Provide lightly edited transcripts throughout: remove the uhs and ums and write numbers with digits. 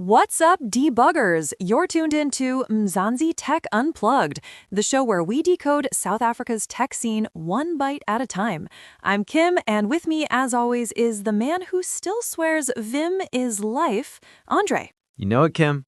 What's up, debuggers? You're tuned into Mzansi Tech Unplugged, the show where we decode South Africa's tech scene one byte at a time. I'm Kim, and with me, as always, is the man who still swears Vim is life, André. You know it, Kim.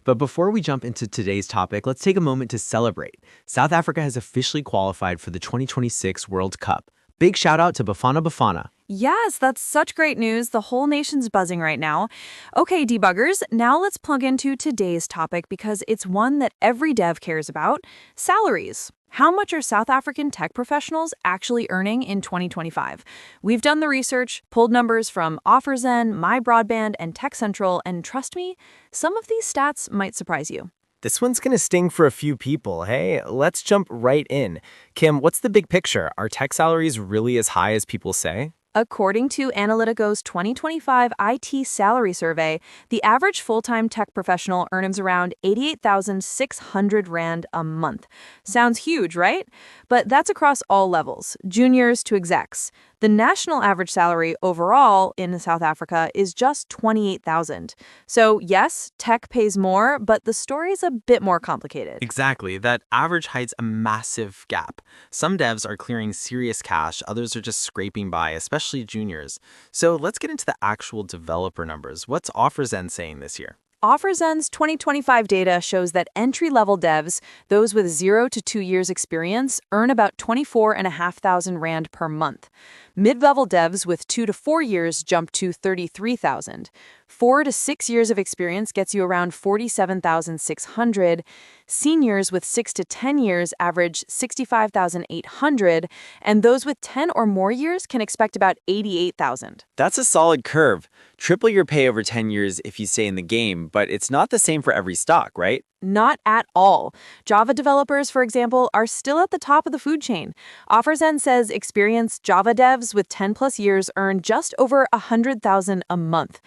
But before we jump into today's topic, let's take a moment to celebrate. South Africa has officially qualified for the 2026 World Cup. Big shout out to Bafana Bafana. Yes, that's such great news. The whole nation's buzzing right now. Okay, debuggers, now let's plug into today's topic because it's one that every dev cares about: salaries. How much are South African tech professionals actually earning in 2025? We've done the research, pulled numbers from OfferZen, MyBroadband, and TechCentral, and trust me, some of these stats might surprise you. This one's gonna sting for a few people, hey? Let's jump right in. Kim, what's the big picture? Are tech salaries really as high as people say? According to Analytico's 2025 IT salary survey, the average full-time tech professional earns around 88,600 Rand a month. Sounds huge, right? But that's across all levels, juniors to execs. The national average salary overall in South Africa is just 28,000. So yes, tech pays more, but the story's a bit more complicated. Exactly. That average hides a massive gap. Some devs are clearing serious cash, others are just scraping by, especially juniors. So let's get into the actual developer numbers. What's OfferZen saying this year? OfferZen's 2025 data shows that entry-level devs, those with 0 to 2 years experience, earn about 24,500 Rand per month. Mid-level devs with 2 to 4 years jump to 33,000. 4 to 6 years of experience gets you around 47,600. Seniors with 6 to 10 years average 65,800, and those with 10 or more years can expect about 88,000. That's a solid curve. Triple your pay over 10 years if you stay in the game, but it's not the same for every stock, right? Not at all. Java developers, for example, are still at the top of the food chain. OfferZen says experienced Java devs with 10 plus years earn just over 100,000 a month.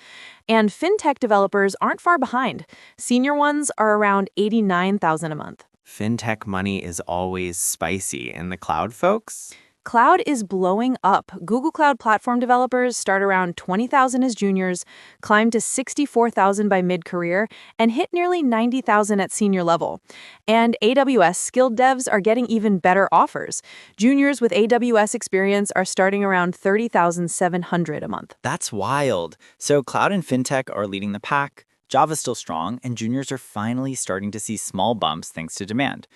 And FinTech developers aren't far behind. Senior ones are around 89,000 a month. FinTech money is always spicy. And the cloud folks? Cloud is blowing up. Google Cloud Platform developers start around 20,000 as juniors, climb to 64,000 by mid-career, and hit nearly 90,000 at senior level. And AWS skilled devs are getting even better offers. Juniors with AWS experience are starting around 30,700 a month. That's wild. So cloud and fintech are leading the pack, Java's still strong, and juniors are finally starting to see small bumps thanks to demand.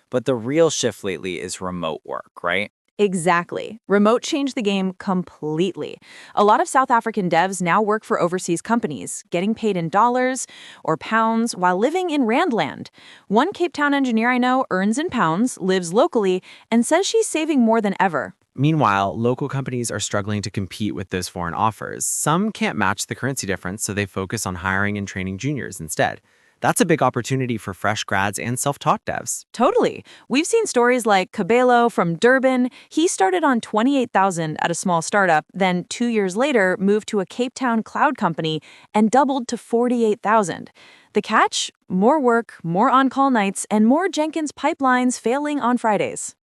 But the real shift lately is remote work, right? Exactly. Remote changed the game completely. A lot of South African devs now work for overseas companies, getting paid in dollars or pounds while living in Randland. One Cape Town engineer I know earns in pounds, lives locally, and says she's saving more than ever. Meanwhile, local companies are struggling to compete with those foreign offers. Some can't match the currency difference, so they focus on hiring and training juniors instead. That's a big opportunity for fresh grads and self-taught devs. Totally. We've seen stories like Cabello from Durban. He started on 28,000 at a small startup, then 2 years later moved to a Cape Town cloud company and doubled to 48,000. The catch? More work, more on-call nights, and more Jenkins pipelines failing on Fridays.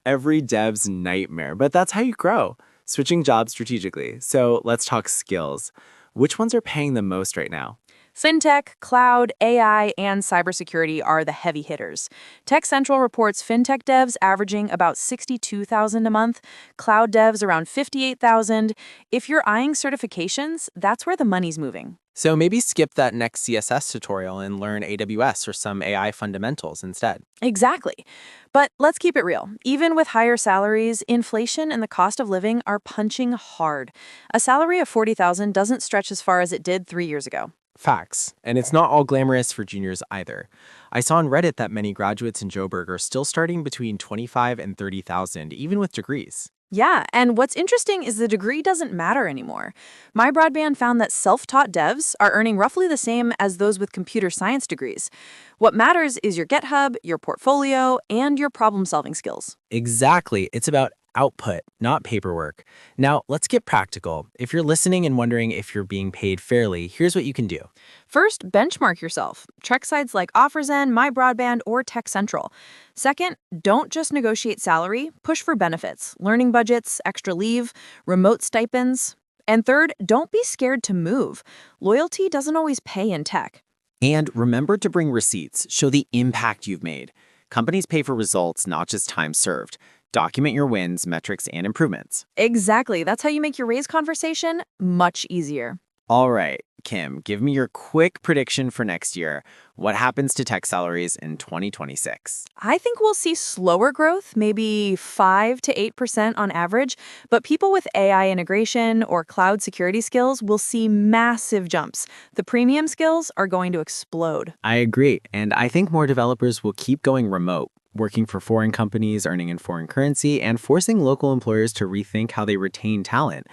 Every dev's nightmare, but that's how you grow. Switching jobs strategically. So let's talk skills. Which ones are paying the most right now? FinTech, cloud, AI, and cybersecurity are the heavy hitters. TechCentral reports FinTech devs averaging about 62,000 a month, cloud devs around 58,000. If you're eyeing certifications, that's where the money's moving. So maybe skip that next CSS tutorial and learn AWS or some AI fundamentals instead. Exactly. But let's keep it real. Even with higher salaries, inflation and the cost of living are punching hard. A salary of 40,000 doesn't stretch as far as it did 3 years ago. Facts. And it's not all glamorous for juniors either. I saw on Reddit that many graduates in Joburg are still starting between 25 and 30,000, even with degrees. Yeah, and what's interesting is the degree doesn't matter anymore. MyBroadband found that self-taught devs are earning roughly the same as those with computer science degrees. What matters is your GitHub, your portfolio, and your problem-solving skills. Exactly. It's about output, not paperwork. Now, let's get practical. If you're listening and wondering if you're being paid fairly, here's what you can do. First, benchmark yourself. Check sites like OfferZen, MyBroadband, or TechCentral. Second, don't just negotiate salary, push for benefits, learning budgets, extra leave, remote stipends. And third, don't be scared to move. Loyalty doesn't always pay in tech. And remember to bring receipts, show the impact you've made. Companies pay for results, not just time served. Document your wins, metrics, and improvements. Exactly. That's how you make your raise conversation much easier. All right, Kim, give me your quick prediction for next year. What happens to tech salaries in 2026? I think we'll see slower growth, maybe 5 to 8% on average, but people with AI integration or cloud security skills will see massive jumps. The premium skills are going to explode. I agree, and I think more developers will keep going remote, working for foreign companies, earning in foreign currency, and forcing local employers to rethink how they retain talent.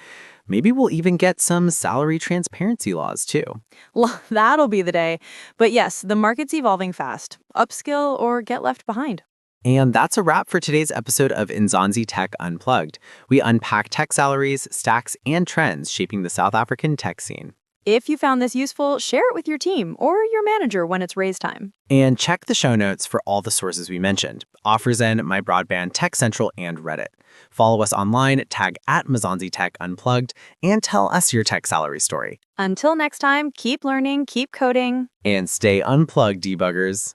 Maybe we'll even get some salary transparency laws, too. Well, that'll be the day. But yes, the market's evolving fast. Upskill or get left behind. And that's a wrap for today's episode of Mzansi Tech Unplugged. We unpack tech salaries, stacks, and trends shaping the South African tech scene. If you found this useful, share it with your team or your manager when it's raise time. And check the show notes for all the sources we mentioned: OfferZen, MyBroadband, TechCentral, and Reddit. Follow us online, tag @Mzansi Tech Unplugged, and tell us your tech salary story. Until next time, keep learning, keep coding. And stay unplugged, debuggers.